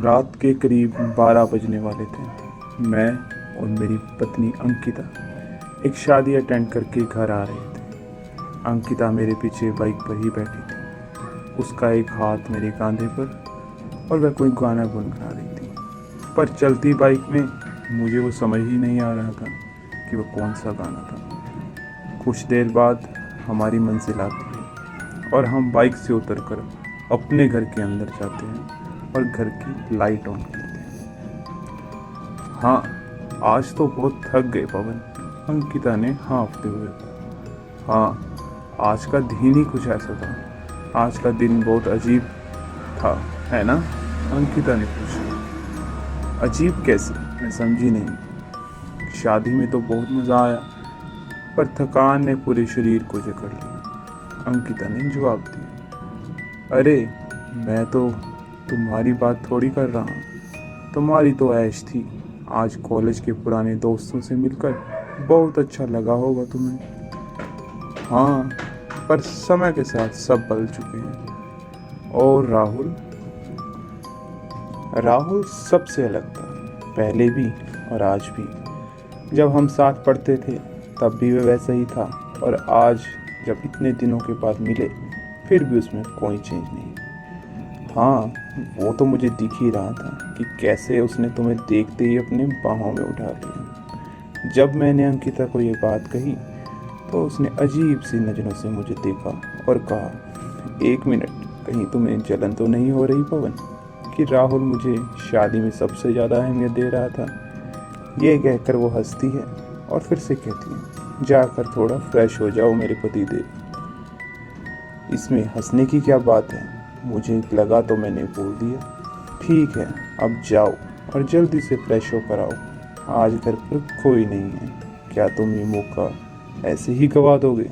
रात के करीब 12 बजने वाले थे। मैं और मेरी पत्नी अंकिता एक शादी अटेंड करके घर आ रहे थे। अंकिता मेरे पीछे बाइक पर ही बैठी थी, उसका एक हाथ मेरे कंधे पर और वह कोई गाना गुनगुना रही थी। पर चलती बाइक में मुझे वो समझ ही नहीं आ रहा था कि वह कौन सा गाना था। कुछ देर बाद हमारी मंजिल आती है और हम बाइक से उतरकर अपने घर के अंदर जाते हैं और घर की लाइट ऑन करते हैं। हाँ, आज तो बहुत थक गए पवन, अंकिता ने हाँफते हुए कहा। हाँ, आज का दिन ही कुछ ऐसा था। आज का दिन बहुत अजीब था, है ना? अंकिता ने पूछा। अजीब कैसे? मैं समझी नहीं। शादी में तो बहुत मज़ा आया, पर थकान ने पूरे शरीर को जकड़ लिया, अंकिता ने जवाब दिया। अरे, मैं तो तुम्हारी बात थोड़ी कर रहा हूँ। तुम्हारी तो ऐश थी। आज कॉलेज के पुराने दोस्तों से मिलकर बहुत अच्छा लगा होगा तुम्हें। हाँ, पर समय के साथ सब बदल चुके हैं। और राहुल? राहुल सबसे अलग था, पहले भी और आज भी। जब हम साथ पढ़ते थे तब भी वह वैसा ही था, और आज जब इतने दिनों के बाद मिले फिर भी उसमें कोई चेंज नहीं। हाँ, वो तो मुझे दिख ही रहा था कि कैसे उसने तुम्हें देखते ही अपने बाहों में उठा लिया। जब मैंने अंकिता को ये बात कही तो उसने अजीब सी नज़रों से मुझे देखा और कहा, एक मिनट, कहीं तुम्हें जलन तो नहीं हो रही पवन कि राहुल मुझे शादी में सबसे ज़्यादा अहमियत दे रहा था? ये कहकर वो हंसती है और फिर से कहती है, जाकर थोड़ा फ्रेश हो जाओ मेरे पति देव। इसमें हंसने की क्या बात है? मुझे लगा तो मैंने बोल दिया। ठीक है, अब जाओ और जल्दी से फ्रेश होकर आओ। आज घर पर कोई नहीं है। क्या तुम ये मौका ऐसे ही गवा दोगे?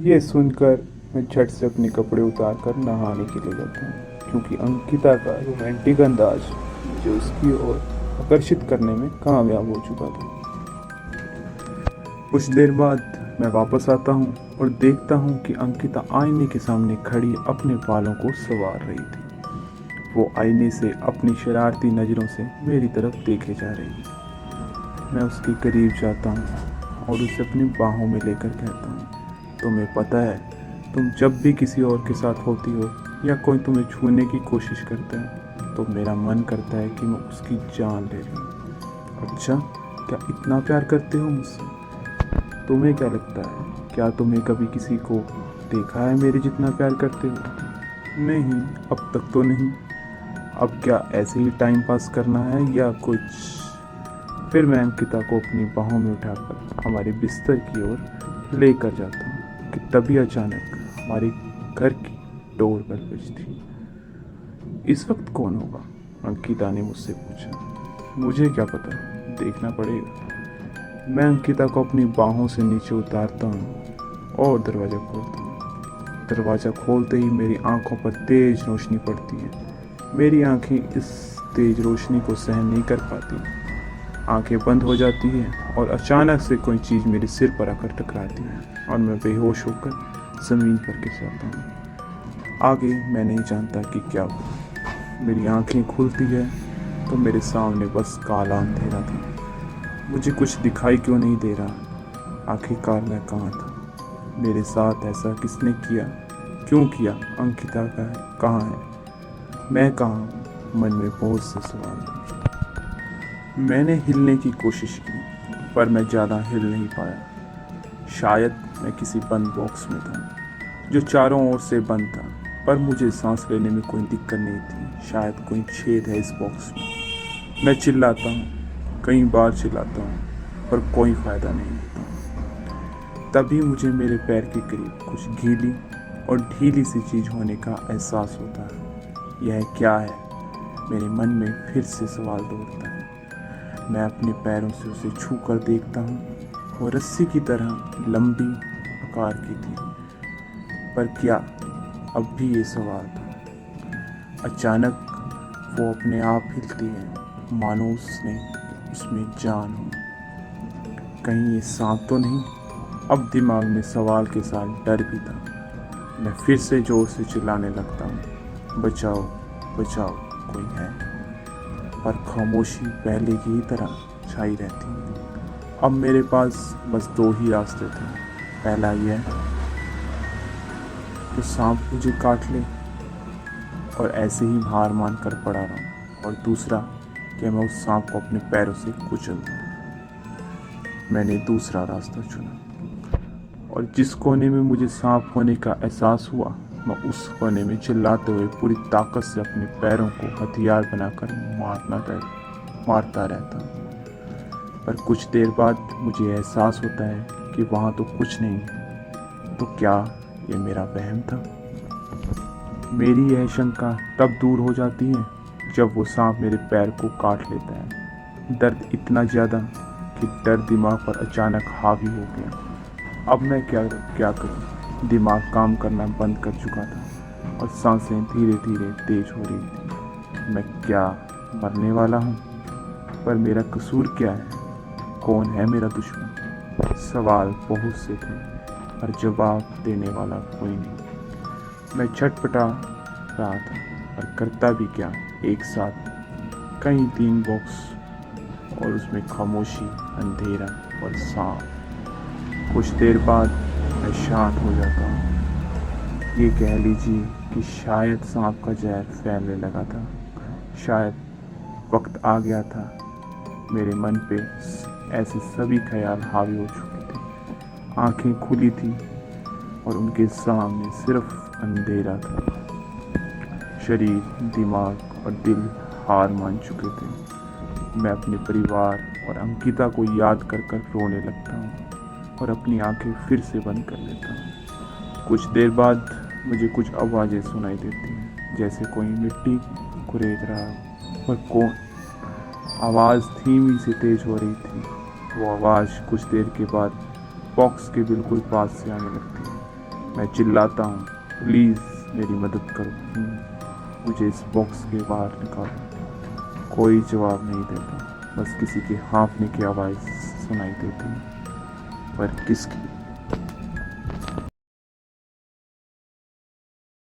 ये सुनकर मैं झट से अपने कपड़े उतार कर नहाने के लिए जाता हूँ, क्योंकि अंकिता का रोमांटिक अंदाज मुझे उसकी ओर आकर्षित करने में कामयाब हो चुका था। कुछ देर बाद मैं वापस आता हूँ और देखता हूँ कि अंकिता आईने के सामने खड़ी अपने बालों को संवार रही थी। वो आईने से अपनी शरारती नज़रों से मेरी तरफ देखे जा रही है। मैं उसके करीब जाता हूँ और उसे अपनी बाहों में लेकर कहता हूँ, तुम्हें पता है, तुम जब भी किसी और के साथ होती हो या कोई तुम्हें छूने की कोशिश करता है तो मेरा मन करता है कि मैं उसकी जान ले लूँ। अच्छा, क्या इतना प्यार करते हो मुझसे? तुम्हें क्या लगता है, क्या तुमने कभी किसी को देखा है मेरे जितना प्यार करते हो? नहीं, अब तक तो नहीं। अब क्या ऐसे ही टाइम पास करना है या कुछ? फिर मैं अंकिता को अपनी बाहों में उठाकर हमारे बिस्तर की ओर लेकर जाता हूँ कि तभी अचानक हमारे घर की डोर बेल बजती। इस वक्त कौन होगा? अंकिता ने मुझसे पूछा। मुझे क्या पता, देखना पड़ेगा। मैं अंकिता को अपनी बाहों से नीचे उतारता हूँ और दरवाज़ा खोलता हूँ। दरवाज़ा खोलते ही मेरी आंखों पर तेज रोशनी पड़ती है। मेरी आंखें इस तेज रोशनी को सहन नहीं कर पाती। आंखें बंद हो जाती हैं और अचानक से कोई चीज़ मेरे सिर पर आकर टकराती है और मैं बेहोश होकर ज़मीन पर गिर जाता हूँ। आगे मैं नहीं जानता कि क्या हुआ। मेरी आंखें खुलती है तो मेरे सामने बस काला अंधेरा था। मुझे कुछ दिखाई क्यों नहीं दे रहा? आखिरकार मैं कहाँ था? मेरे साथ ऐसा किसने किया? क्यों किया? अंकिता का कहाँ है? मैं कहाँ हूँ? मन में बहुत से सवाल थे। मैंने हिलने की कोशिश की, पर मैं ज़्यादा हिल नहीं पाया। शायद मैं किसी बंद बॉक्स में था जो चारों ओर से बंद था, पर मुझे सांस लेने में कोई दिक्कत नहीं थी। शायद कोई छेद है इस बॉक्स में। मैं चिल्लाता हूँ, कई बार चिल्लाता हूँ, पर कोई फ़ायदा नहीं होता। तभी मुझे मेरे पैर के करीब कुछ गीली और ढीली सी चीज़ होने का एहसास होता है। यह क्या है? मेरे मन में फिर से सवाल दौड़ता है। मैं अपने पैरों से उसे छू कर देखता हूँ। वो रस्सी की तरह लंबी आकार की थी, पर क्या? अब भी ये सवाल था। अचानक वो अपने आप हिलती है, मानो उसमें जान हो। कहीं ये सांप तो नहीं? अब दिमाग में सवाल के साथ डर भी था। मैं फिर से जोर से चिल्लाने लगता हूँ, बचाओ, बचाओ कोई है। पर खामोशी पहले की ही तरह छाई रहती है। अब मेरे पास बस दो ही रास्ते थे। पहला यह तो सांप मुझे काट ले और ऐसे ही हार मान कर पड़ा रहूं, और दूसरा कि मैं उस सांप को अपने पैरों से कुचल दूं। मैंने दूसरा रास्ता चुना, और जिस कोने में मुझे सांप होने का एहसास हुआ, मैं उस कोने में चिल्लाते हुए पूरी ताकत से अपने पैरों को हथियार बनाकर मारता रहता। पर कुछ देर बाद मुझे एहसास होता है कि वहाँ तो कुछ नहीं है। तो क्या ये मेरा वहम था? मेरी यह शंका तब दूर हो जाती है जब वो सांप मेरे पैर को काट लेता है। दर्द इतना ज़्यादा कि डर दिमाग पर अचानक हावी हो गया। अब मैं क्या करूं? दिमाग काम करना बंद कर चुका था और सांसें धीरे धीरे तेज हो रही थी। मैं क्या मरने वाला हूं? पर मेरा कसूर क्या है? कौन है मेरा दुश्मन? सवाल बहुत से थे, पर जवाब देने वाला कोई नहीं। मैं छटपटा रहा था, पर करता भी क्या। एक साथ कई 3 बॉक्स, और उसमें खामोशी, अंधेरा और सांप। कुछ देर बाद मैं शांत हो जाता हूँ। ये कह लीजिए कि शायद सांप का जहर फैलने लगा था। शायद वक्त आ गया था। मेरे मन पे ऐसे सभी ख्याल हावी हो चुके थे। आंखें खुली थी और उनके सामने सिर्फ अंधेरा था। शरीर, दिमाग और दिल हार मान चुके थे। मैं अपने परिवार और अंकिता को याद कर कर रोने लगता हूँ और अपनी आंखें फिर से बंद कर लेता हूँ। कुछ देर बाद मुझे कुछ आवाज़ें सुनाई देती हैं, जैसे कोई मिट्टी कुरेद रहा हो। पर कौन? आवाज़ धीमी से तेज हो रही थी। वो आवाज़ कुछ देर के बाद बॉक्स के बिल्कुल पास से आने लगती है। मैं चिल्लाता हूँ, प्लीज़ मेरी मदद करो, मुझे इस बॉक्स के बाहर निकालो। कोई जवाब नहीं देता, बस किसी के हाँफने की आवाज़ सुनाई देती है। पर किसकी?